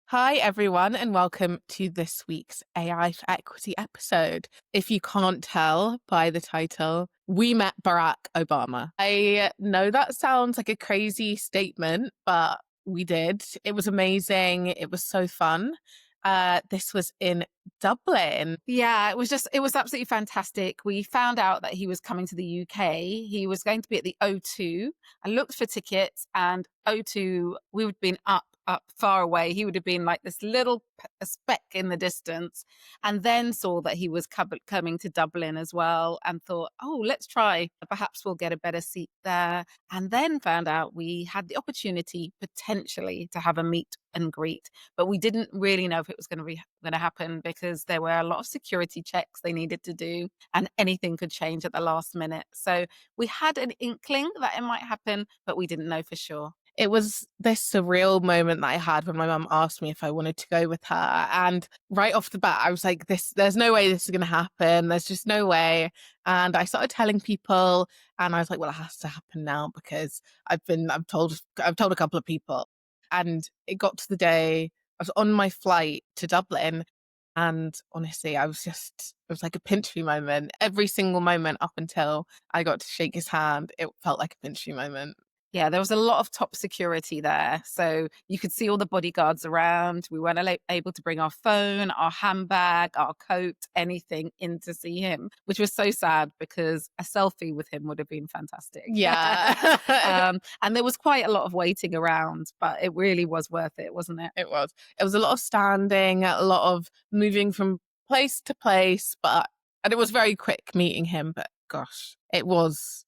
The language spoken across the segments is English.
Hi, everyone, and welcome to this week's AI for Equity episode. If you can't tell by the title, we met Barack Obama. I know that sounds like a crazy statement, but we did. It was amazing. It was so fun. This was in Dublin. Yeah, it was absolutely fantastic. We found out that he was coming to the UK. He was going to be at the O2. I looked for tickets, and O2, we would have been up far away. He would have been like this little a speck in the distance, and then saw that he was coming to Dublin as well, and thought, oh, let's try. Perhaps we'll get a better seat there. And then found out we had the opportunity potentially to have a meet and greet, but we didn't really know if it was going to happen because there were a lot of security checks they needed to do, and anything could change at the last minute. So we had an inkling that it might happen, but we didn't know for sure. It was this surreal moment that I had when my mum asked me if I wanted to go with her. And right off the bat, I was like, there's no way this is going to happen. There's just no way. And I started telling people, and I was like, well, it has to happen now because I've told a couple of people. And it got to the day I was on my flight to Dublin. And honestly, it was like a pinch me moment. Every single moment up until I got to shake his hand, it felt like a pinch me moment. Yeah, there was a lot of top security there. So you could see all the bodyguards around. We weren't able to bring our phone, our handbag, our coat, anything in to see him, which was so sad because a selfie with him would have been fantastic. Yeah. And there was quite a lot of waiting around, but it really was worth it, wasn't it? It was. It was a lot of standing, a lot of moving from place to place, and it was very quick meeting him, but gosh, it was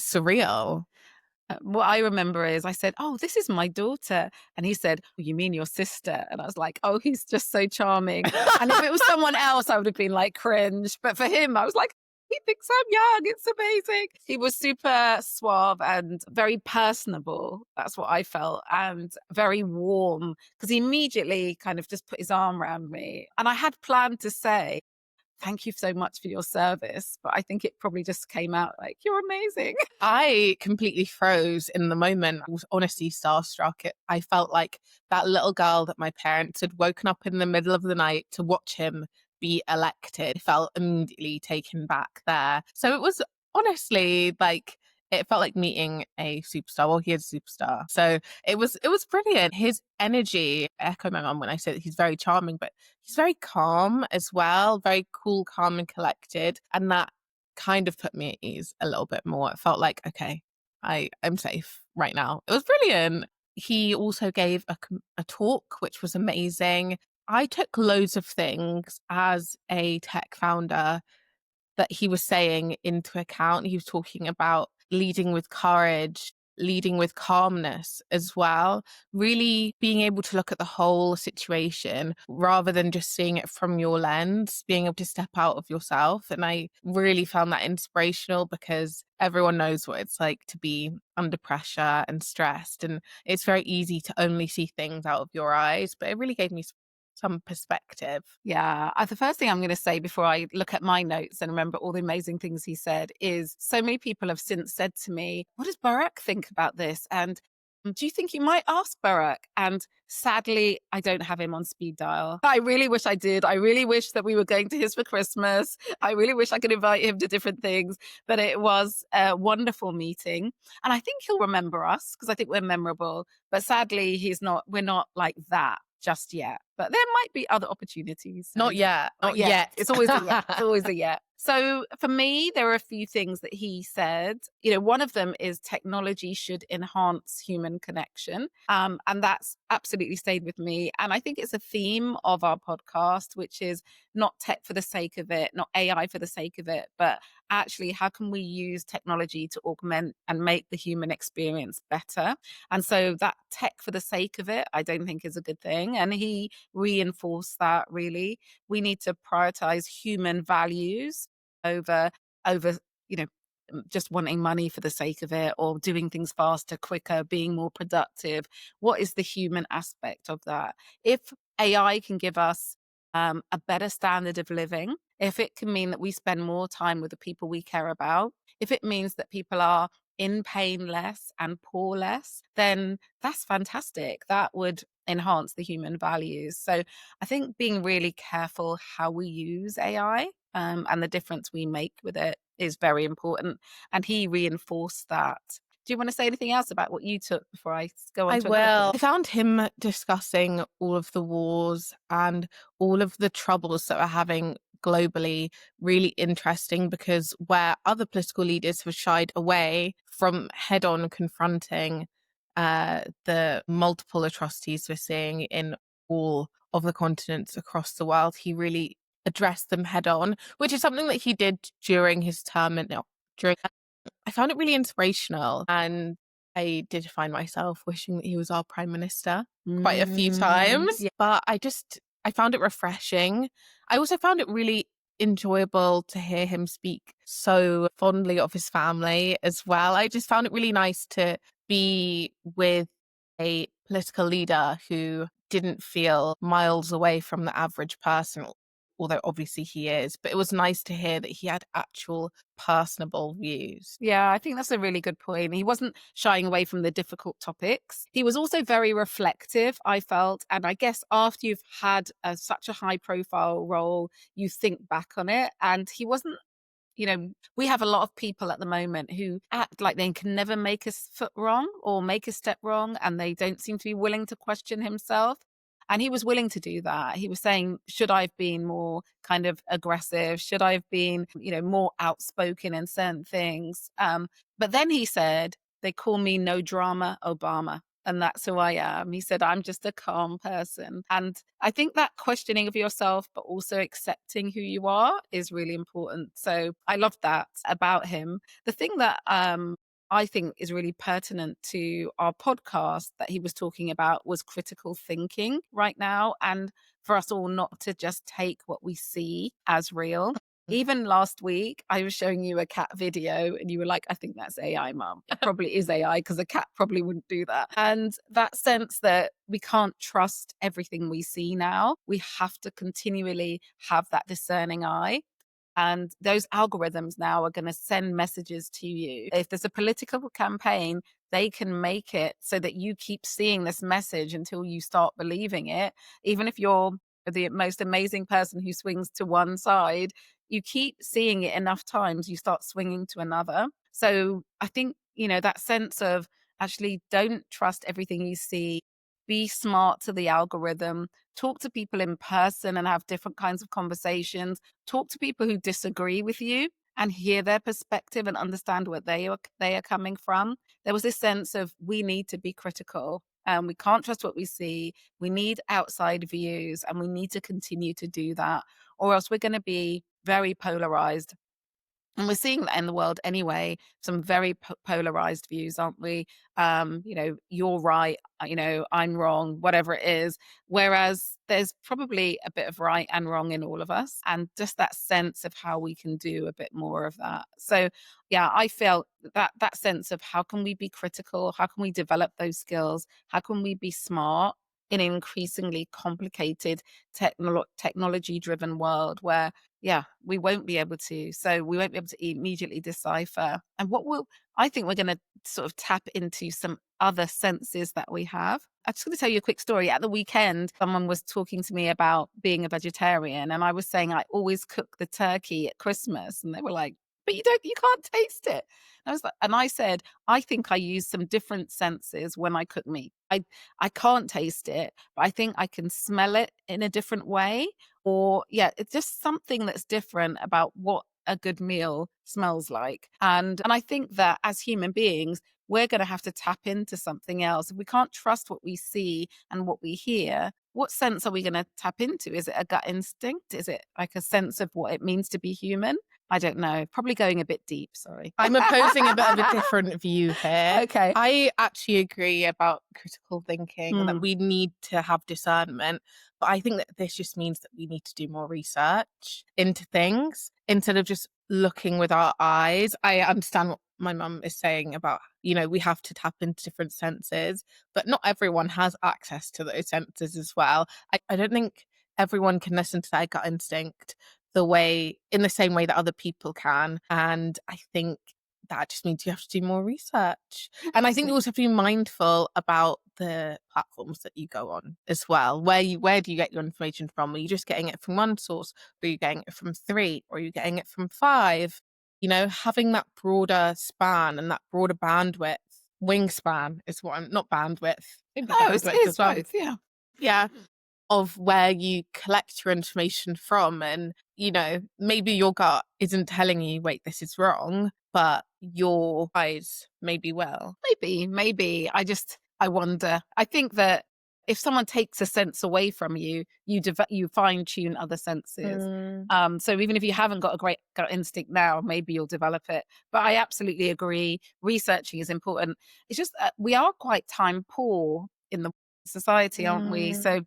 surreal. What I remember is I said, "Oh, this is my daughter." And he said, "Oh, you mean your sister?" And I was like, "Oh, he's just so charming." And if it was someone else, I would have been like cringe. But for him, I was like, he thinks I'm young. It's amazing. He was super suave and very personable. That's what I felt. And very warm because he immediately kind of just put his arm around me. And I had planned to say, thank you so much for your service. But I think it probably just came out like, you're amazing. I completely froze in the moment. I was honestly starstruck. I felt like that little girl that my parents had woken up in the middle of the night to watch him be elected, felt immediately taken back there. So it was honestly like it felt like meeting a superstar. Well, he is a superstar. So it was brilliant. His energy, I echo my mum when I say that he's very charming, but he's very calm as well, very cool, calm and collected. And that kind of put me at ease a little bit more. It felt like, okay, I'm safe right now. It was brilliant. He also gave a talk, which was amazing. I took loads of things as a tech founder that he was saying into account. He was talking about leading with courage, leading with calmness as well, really being able to look at the whole situation rather than just seeing it from your lens, being able to step out of yourself. And I really found that inspirational because everyone knows what it's like to be under pressure and stressed. And it's very easy to only see things out of your eyes, but it really gave me some perspective. Yeah. The first thing I'm going to say before I look at my notes and remember all the amazing things he said is so many people have since said to me, what does Barack think about this? And do you think you might ask Barack? And sadly, I don't have him on speed dial. I really wish I did. I really wish that we were going to his for Christmas. I really wish I could invite him to different things. But it was a wonderful meeting. And I think he'll remember us because I think we're memorable. But sadly, we're not like that just yet. But there might be other opportunities. Not yet. Not Not yet. yet. It's always a yet. It's always a yet. So for me, there are a few things that he said. One of them is technology should enhance human connection. And that's absolutely stayed with me. And I think it's a theme of our podcast, which is not tech for the sake of it, not AI for the sake of it, but actually how can we use technology to augment and make the human experience better? And so that tech for the sake of it, I don't think is a good thing. And he reinforced that really. We need to prioritize human values over over just wanting money for the sake of it or doing things faster, quicker, being more productive. What is the human aspect of that? If AI can give us a better standard of living, if it can mean that we spend more time with the people we care about, if it means that people are in pain less and poor less, then that's fantastic. That would enhance the human values. So I think being really careful how we use AI, and the difference we make with it is very important. And he reinforced that. Do you want to say anything else about what you took before I go on I to another will. thing? I found him discussing all of the wars and all of the troubles that we're having globally really interesting, because where other political leaders have shied away from head on confronting the multiple atrocities we're seeing in all of the continents across the world, he really addressed them head on, which is something that he did during his term and during I found it really inspirational, and I did find myself wishing that he was our prime minister quite a few times. Yeah. But I found it refreshing. I also found it really enjoyable to hear him speak so fondly of his family as well. I just found it really nice to be with a political leader who didn't feel miles away from the average person, although obviously he is. But it was nice to hear that he had actual personable views. Yeah, I think that's a really good point. He wasn't shying away from the difficult topics. He was also very reflective, I felt. And I guess after you've had such a high profile role, you think back on it. And he wasn't, we have a lot of people at the moment who act like they can never make a foot wrong or make a step wrong, and they don't seem to be willing to question himself. And he was willing to do that. He was saying, should I have been more kind of aggressive? Should I have been, more outspoken in certain things? But then he said, they call me no drama Obama. And that's who I am. He said, I'm just a calm person. And I think that questioning of yourself, but also accepting who you are is really important. So I love that about him. The thing that I think is really pertinent to our podcast that he was talking about was critical thinking right now. And for us all not to just take what we see as real. Even last week, I was showing you a cat video and you were like, I think that's AI, mum. It probably is AI because a cat probably wouldn't do that. And that sense that we can't trust everything we see now, we have to continually have that discerning eye. And those algorithms now are going to send messages to you. If there's a political campaign, they can make it so that you keep seeing this message until you start believing it. Even if you're the most amazing person who swings to one side, you keep seeing it enough times, you start swinging to another. So I think, that sense of actually don't trust everything you see, be smart to the algorithm, talk to people in person and have different kinds of conversations, talk to people who disagree with you and hear their perspective and understand where they are coming from. There was this sense of we need to be critical and we can't trust what we see. We need outside views and we need to continue to do that, or else we're going to be very polarized. And we're seeing that in the world anyway, some very polarized views, aren't we? You're right, I'm wrong, whatever it is. Whereas there's probably a bit of right and wrong in all of us, and just that sense of how we can do a bit more of that. So, yeah, I felt that sense of how can we be critical? How can we develop those skills? How can we be smart in an increasingly complicated technology driven world where we won't be able to. So we won't be able to immediately decipher. And I think we're going to sort of tap into some other senses that we have. I'm just going to tell you a quick story. At the weekend, someone was talking to me about being a vegetarian. And I was saying, I always cook the turkey at Christmas. And they were like, but you can't taste it. And I said, I think I use some different senses when I cook meat. I can't taste it, but I think I can smell it in a different way. Or it's just something that's different about what a good meal smells like. And I think that as human beings, we're going to have to tap into something else. If we can't trust what we see and what we hear, what sense are we going to tap into? Is it a gut instinct? Is it like a sense of what it means to be human? I don't know. Probably going a bit deep. Sorry. I'm opposing a bit of a different view here. Okay. I actually agree about critical thinking, that we need to have discernment. But I think that this just means that we need to do more research into things instead of just looking with our eyes. I understand what my mum is saying about, we have to tap into different senses, but not everyone has access to those senses as well. I don't think everyone can listen to their gut instinct in the same way that other people can. And I think that just means you have to do more research. And I think you also have to be mindful about the platforms that you go on as well. Where do you get your information from? Are you just getting it from one source? Or are you getting it from three? Or are you getting it from five? Having that broader span and that broader bandwidth, wingspan is what I'm not bandwidth, maybe Oh, it's, bandwidth it's as well. both. Yeah. Yeah, of where you collect your information from. And, maybe your gut isn't telling you, wait, this is wrong, but your eyes maybe will. Maybe. I wonder. I think that if someone takes a sense away from you, you fine tune other senses. Mm, So even if you haven't got a great gut instinct now, maybe you'll develop it. But I absolutely agree. Researching is important. It's just we are quite time poor in the society, aren't we? mm. So,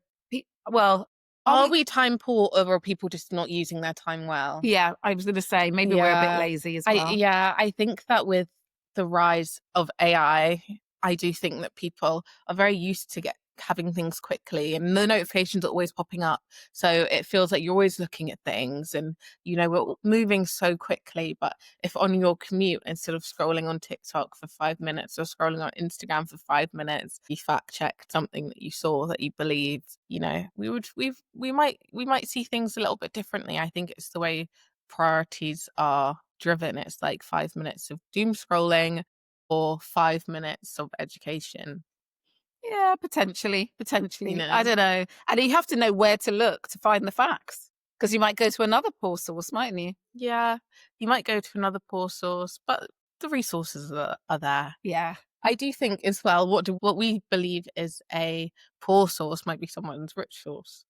well, are Are we? we time poor, or are people just not using their time well? Yeah, I was going to say maybe we're a bit Yeah. lazy as well. I think that with the rise of I do think that people are very used to having things quickly, and the notifications are always popping up. So it feels like you're always looking at things, and we're moving so quickly. But if on your commute, instead of scrolling on TikTok for 5 minutes or scrolling on Instagram for 5 minutes, you fact checked something that you saw that you believed, we might see things a little bit differently. I think it's the way priorities are driven. It's like 5 minutes of doom scrolling or 5 minutes of education, Yeah, potentially, you potentially. I know? don't know. And you have to know where to look to find the facts because you might go to another poor source, mightn't you? Yeah, you might go to another poor source, but the resources are there. Yeah. I do think as well, what we believe is a poor source might be someone's rich source.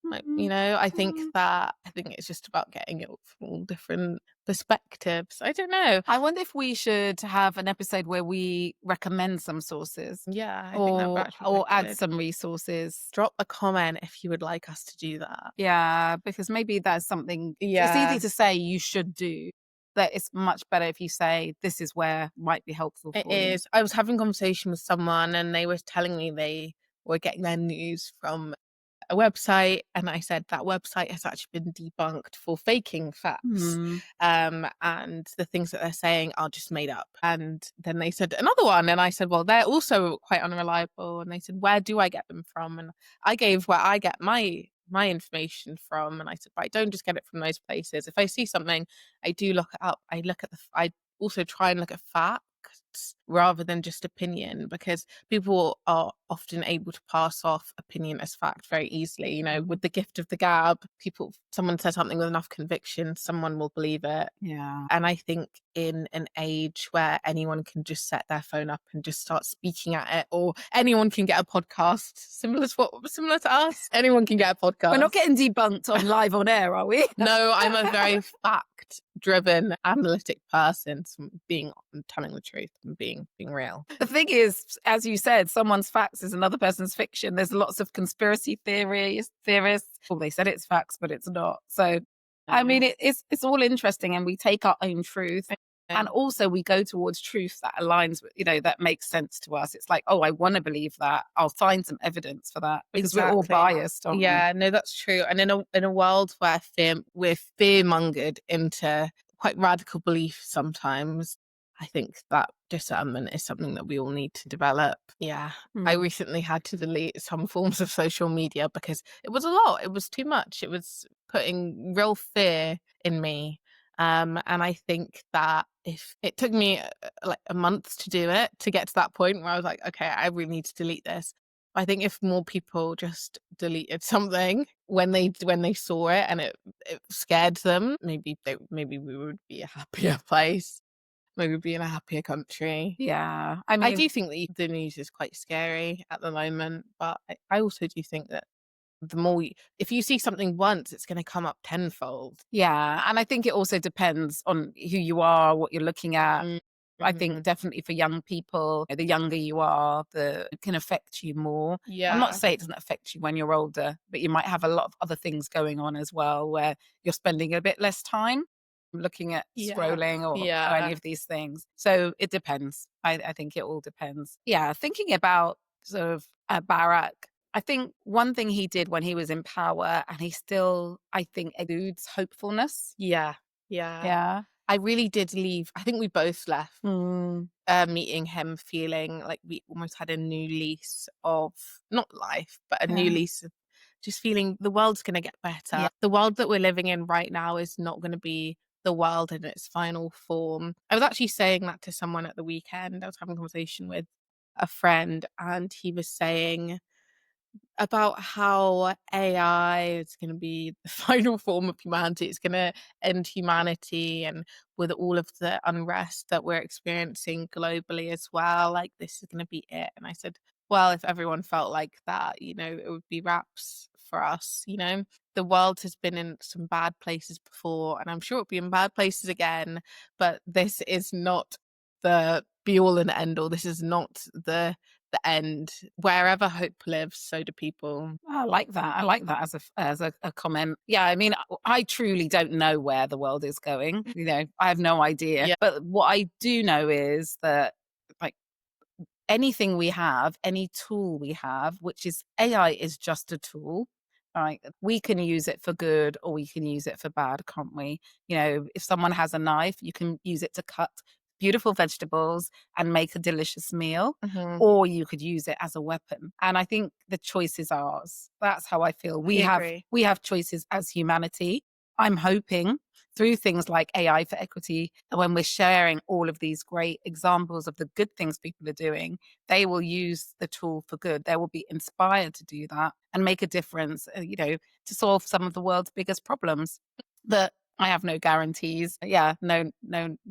Like, Mhm, mhm. I think it's just about getting it from all different perspectives. I don't know. I wonder if we should have an episode where we recommend some sources Yeah, I think that would or actually be or quite add good. some resources. Drop a comment if you would like us to do that. Yeah, because maybe that's something it's easy Yeah, to say you should do, but it's much better if you say this is where might be helpful it for you. is. I was having a conversation with someone and they were telling me they were getting their news from a website, and I said that website has actually been debunked for faking facts. Hmm. And the things that they're saying are just made up. And then they said another one, and I said, well, they're also quite unreliable. And they said, where do I get them from? And I gave where I get my information from, and I said, but I don't just get it from those places. If I see something, I do look it up. I also try and look at facts rather than just opinion, because people are often able to pass off opinion as fact very easily. With the gift of the gab, someone says something with enough conviction, someone will believe it. Yeah. And I think in an age where anyone can just set their phone up and just start speaking at it, or anyone can get a podcast similar to us, anyone can get a We're not podcast. getting debunked on live on air, are we? No, I'm a very fact driven, analytic person. So I'm telling the truth and being real. The thing is, as you said, someone's facts is another person's fiction. There's lots of conspiracy theorists. Well, they said it's facts, but it's not. So, I mean, it's all interesting, and we take our own truth, and also we go towards truth that aligns with, that makes sense to us. It's like, oh, I want to believe that. I'll find some evidence for that because we're all Exactly. biased, aren't we? Yeah, no, that's true. And in a world where we're fear mongered into quite radical belief sometimes, I think that discernment is something that we all need to develop. Yeah. I Mm. recently had to delete some forms of social media because it was a lot. It was too much. It was putting real fear in me. And I think that if it took me like a month to do it, to get to that point where I was like, okay, I really need to delete this. I think if more people just deleted something when they saw it and it scared them, maybe we would be a happier place. Maybe we'd be in a happier country. Yeah. I I mean, do think that the news is quite scary at the moment, but I also do think that the more if you see something once, it's going to come up tenfold. yeah. And I think it also depends on who you are, what you're looking at. I think Mm-hmm. definitely for young people, the younger you are, it can affect you more. I'm not Yeah, saying it doesn't affect you when you're older, but you might have a lot of other things going on as well where you're spending a bit less time looking at yeah, scrolling or any yeah, of these things. So it depends. I think it all depends. Yeah, thinking about sort of Barack, I think one thing he did when he was in power, and he still, I think, exudes hopefulness. yeah, yeah. Yeah. I really did leave. I think we both left Mm, meeting him feeling like we almost had a new lease of not life, but a new yeah. lease of just feeling the world's going to get better. Yeah. The world that we're living in right now is not going to be the world in its final form. I was actually saying that to someone at the weekend. I was having a conversation with a friend, and he was saying about how AI is going to be the final form of humanity. It's going to end humanity, and with all of the unrest that we're experiencing globally as well, like this is going to be it. And I said, well, if everyone felt like that, it would be wraps for us. The world has been in some bad places before, and I'm sure it'll be in bad places again. But this is not the be all and end all. This is not the end. Wherever hope lives, so do people. I like that. I like that as a comment. Yeah, I mean, I truly don't know where the world is going. I have no idea. Yeah. But what I do know is that, like, anything we have, any tool we have, which is AI, is just a tool. Right. We can use it for good or we can use it for bad, can't we? If someone has a knife, you can use it to cut beautiful vegetables and make a delicious meal, Mhm. or you could use it as a weapon. And I think the choice is ours. That's how I feel. I agree. We have choices as humanity. I'm hoping through things like AI for equity, and when we're sharing all of these great examples of the good things people are doing, they will use the tool for good. They will be inspired to do that and make a difference, to solve some of the world's biggest problems. But I have no guarantees. Yeah, no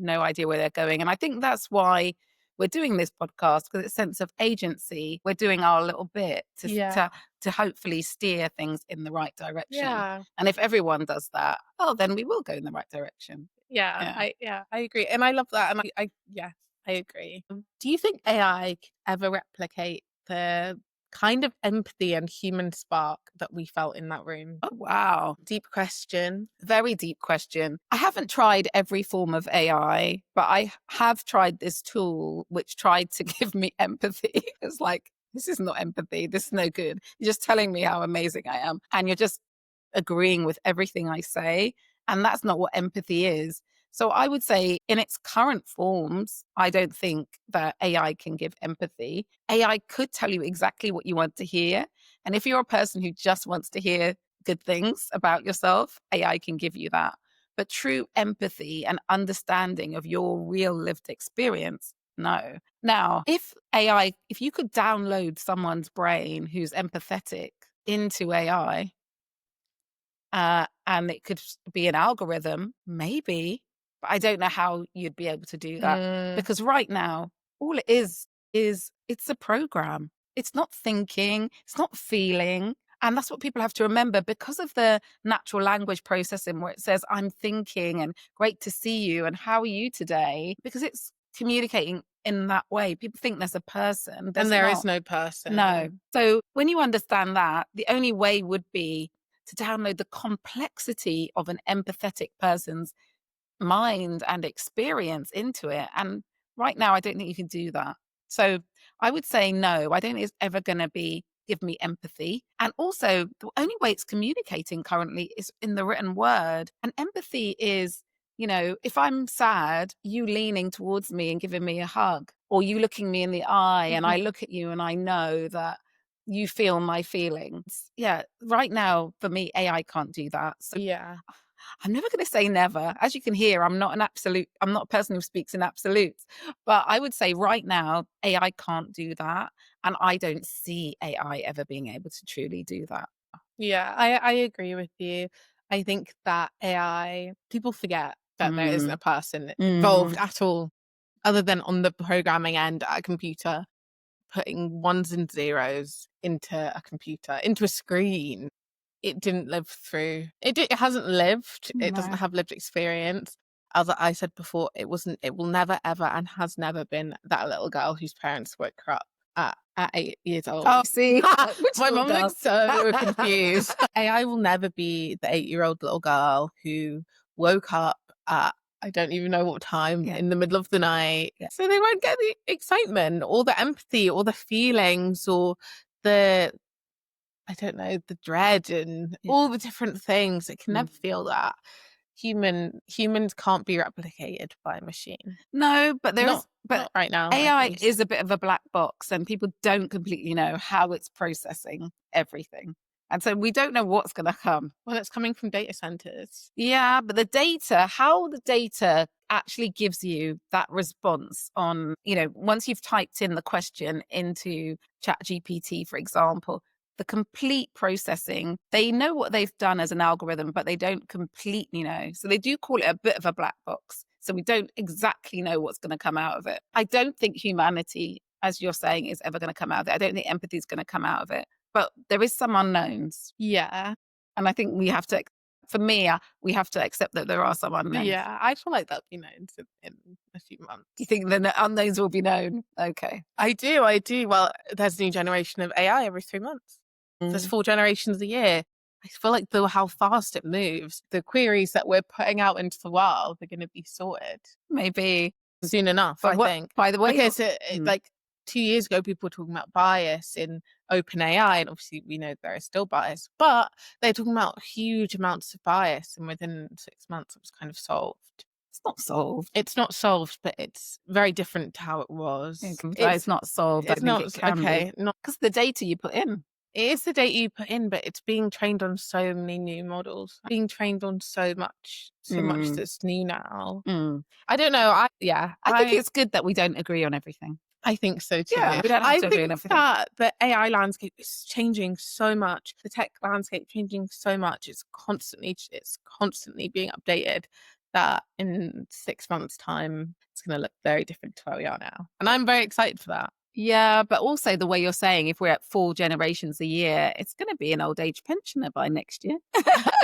idea where they're going. And I think that's why we're doing this podcast, because it's a sense of agency. We're doing our little bit Yeah. to hopefully steer things in the right direction. Yeah. And if everyone does that, oh, then we will go in the right direction. Yeah. I agree. And I love that. And yes, I agree. Do you think AI could ever replicate the kind of empathy and human spark that we felt in that room? Oh, wow. Deep question. Very deep question. I haven't tried every form of AI, but I have tried this tool which tried to give me empathy. It's like, this is not empathy. This is no good. You're just telling me how amazing I am. And you're just agreeing with everything I say. And that's not what empathy is. So I would say in its current forms, I don't think that AI can give empathy. AI could tell you exactly what you want to hear. And if you're a person who just wants to hear good things about yourself, AI can give you that. But true empathy and understanding of your real lived experience, no. Now, if you could download someone's brain who's empathetic into AI, and it could be an algorithm, maybe, but I don't know how you'd be able to do that, Mm. because right now, all it is it's a program. It's not thinking, it's not feeling. And that's what people have to remember, because of the natural language processing where it says, I'm thinking and great to see you and how are you today? Because it's communicating in that way. People think there's a person. There's And there is not. no No. person. So when you understand that, the only way would be to download the complexity of an empathetic person's mind and experience into it. And right now, I don't think you can do that. So I would say no, I don't think it's ever going to be give me empathy. And also, the only way it's communicating currently is in the written word. And empathy is, if I'm sad, you leaning towards me and giving me a hug, or you looking me in the eye and I Mhm. look at you and I know that you feel my feelings. Yeah, right now, for me, AI can't do that. So Yeah. I'm never going to say never. As you can hear, I'm not a person who speaks in absolutes. But I would say right now, AI can't do that. And I don't see AI ever being able to truly do that. Yeah, I agree with you. I think that AI, people forget that there isn't Mm, a person involved mm, at all, other than on the programming end at a computer, putting ones and zeros into a computer, into a screen. It didn't live through. It hasn't lived. It doesn't no. have lived experience. As I said before, it wasn't. It will never, ever, and has never been that little girl whose parents woke her up at 8 years Oh, old. see, which My all mum does. looks so confused. AI will never be the 8-year-old little girl who woke up at I don't even know what time Yeah. in the middle of the night. Yeah. So they won't get the excitement or the empathy or the feelings or the I don't know, the dread and Yeah. all the different things. It can Mm, never feel that. humans can't be replicated by a machine. No, but Not right now, at AI least. is a bit of a black box, and people don't completely know how it's processing everything. And so we don't know what's going to come. Well, it's coming from data centers. Yeah, but the data, how the data actually gives you that response on, once you've typed in the question into ChatGPT, for example, the complete processing, they know what they've done as an algorithm, but they don't completely know. So they do call it a bit of a black box. So we don't exactly know what's going to come out of it. I don't think humanity, as you're saying, is ever going to come out of it. I don't think empathy is going to come out of it. But there is some unknowns. Yeah. And I think we have to, for me, we have to accept that there are some unknowns. Yeah, I feel like that'll be known in a few months. You think the unknowns will be known? Okay. I do. Well, there's a new generation of AI every 3 months. There's 4 generations a year. I feel like how fast it moves, the queries that we're putting out into the world are going to be sorted Maybe soon enough, I think. By the way, because like 2 years ago, people were talking about bias in OpenAI, and obviously we know there is still bias, but they're talking about huge amounts of bias, and within 6 months it was kind of solved. It's not solved. It's not solved, but it's very different to how it was. It's not solved. It's not, it can okay, be. not Because the data you put in. It is the data you put in, but it's being trained on so many new models, being trained on so much that's new now. I don't know. I think it's good that we don't agree on everything. I think so too. Yeah, we don't have to agree on everything. That the AI landscape is changing so much. The tech landscape changing so much. It's constantly being updated. That in 6 months' time, it's going to look very different to where we are now, and I'm very excited for that. Yeah, but also the way you're saying, if we're at 4 generations a year, it's going to be an old age pensioner by next year.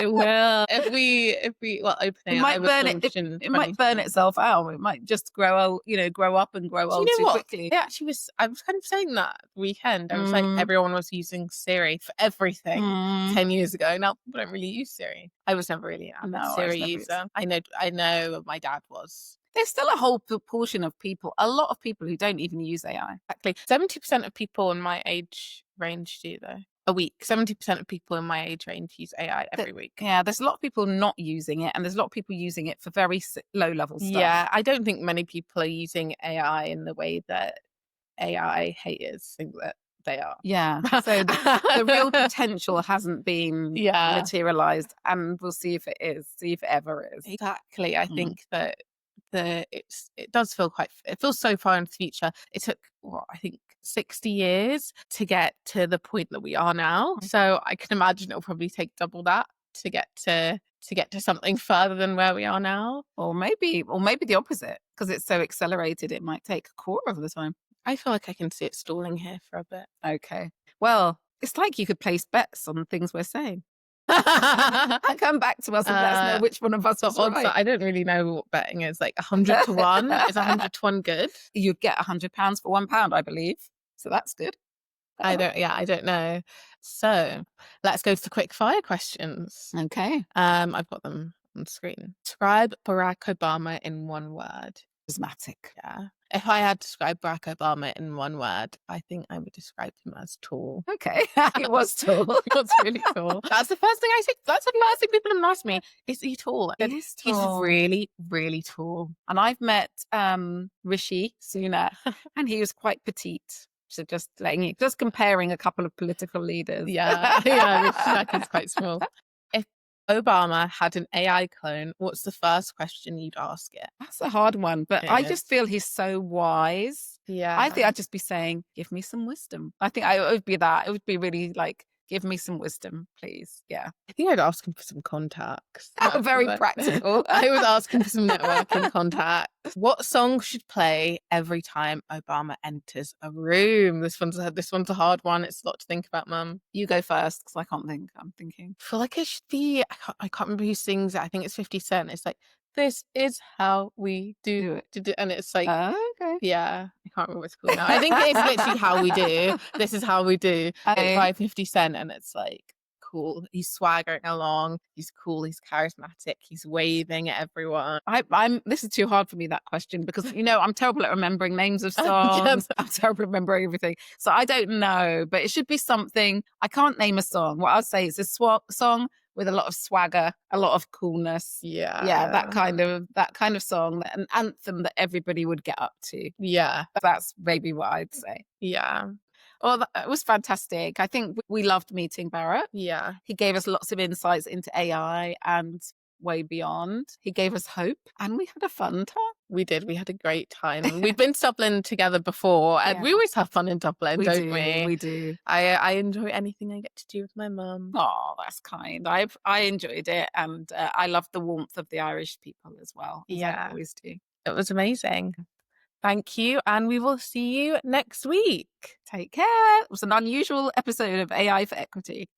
It will. If we open it might burn it might burn itself out. It might just grow old, grow up and grow old too quickly. I was kind of saying that weekend. I was like, everyone was using Siri for everything 10 years ago. Now people don't really use Siri. I was never really a Siri user. I know my dad was. There's still a whole proportion of people, a lot of people who don't even use AI. Exactly. 70% of people in my age range do, though. A week. 70% of people in my age range use AI every week. Yeah, there's a lot of people not using it, and there's a lot of people using it for very low-level stuff. Yeah, I don't think many people are using AI in the way that AI haters think that they are. Yeah, so the real potential hasn't been materialized, and we'll see if it ever is. Exactly. I think that it does feel it feels so far into the future. It took I think 60 years to get to the point that we are now. So I can imagine it'll probably take double that to get to something further than where we are now. Or maybe the opposite, because it's so accelerated it might take a quarter of the time. I feel like I can see it stalling here for a bit. Okay. Well, it's like you could place bets on things we're saying. And come back to us and let us know which one of us was right. I don't really know what betting is. Like 100 to 1. Is 100 to 1 good? You'd get £100 for £1, I believe. So that's good. I don't know. So let's go to the quick fire questions. Okay. I've got them on the screen. Describe Barack Obama in one word. Charismatic. Yeah. If I had to describe Barack Obama in one word, I think I would describe him as tall. Okay. He was tall. He was really tall. That's the first thing I say. That's the first thing people have asked me. Is he tall? He is tall. He's really, really tall. And I've met Rishi Sunak, and he was quite petite. So just comparing a couple of political leaders. Yeah. Rishi Sunak is quite small. If Obama had an AI clone, what's the first question you'd ask it? That's a hard one, but I just feel he's so wise. Yeah. I think I'd just be saying, give me some wisdom. I think it would be that. It would be really like, give me some wisdom, please. Yeah. I think I'd ask him for some contacts. Very practical. I would ask him for some networking contacts. What song should play every time Obama enters a room? This one's a hard one. It's a lot to think about, Mum. You go first, because I can't think. I'm thinking. I feel like it should be. I can't remember who sings it. I think it's 50 Cent. It's like, this is how we do it. And it's like, okay. Yeah, I can't remember what it's called now. I think it's literally How We Do. This is How We Do. It's by 50 Cent, and it's like, cool. He's swaggering along. He's cool. He's charismatic. He's waving at everyone. This is too hard for me, that question, because I'm terrible at remembering names of songs. I'm terrible at remembering everything. So I don't know, but it should be something. I can't name a song. What I'll say is a song with a lot of swagger, a lot of coolness. Yeah, that kind of song, an anthem that everybody would get up to. Yeah. That's maybe what I'd say. Yeah. Well, it was fantastic. I think we loved meeting Barrett. Yeah. He gave us lots of insights into AI and way beyond. He gave us hope, and we had a fun time. We did. We had a great time. We've been to Dublin together before, and we always have fun in Dublin, don't we? We do. I enjoy anything I get to do with my mum. Oh, that's kind. I enjoyed it, and I loved the warmth of the Irish people as well, as I always do. It was amazing. Thank you, and we will see you next week. Take care. It was an unusual episode of AI for Equity.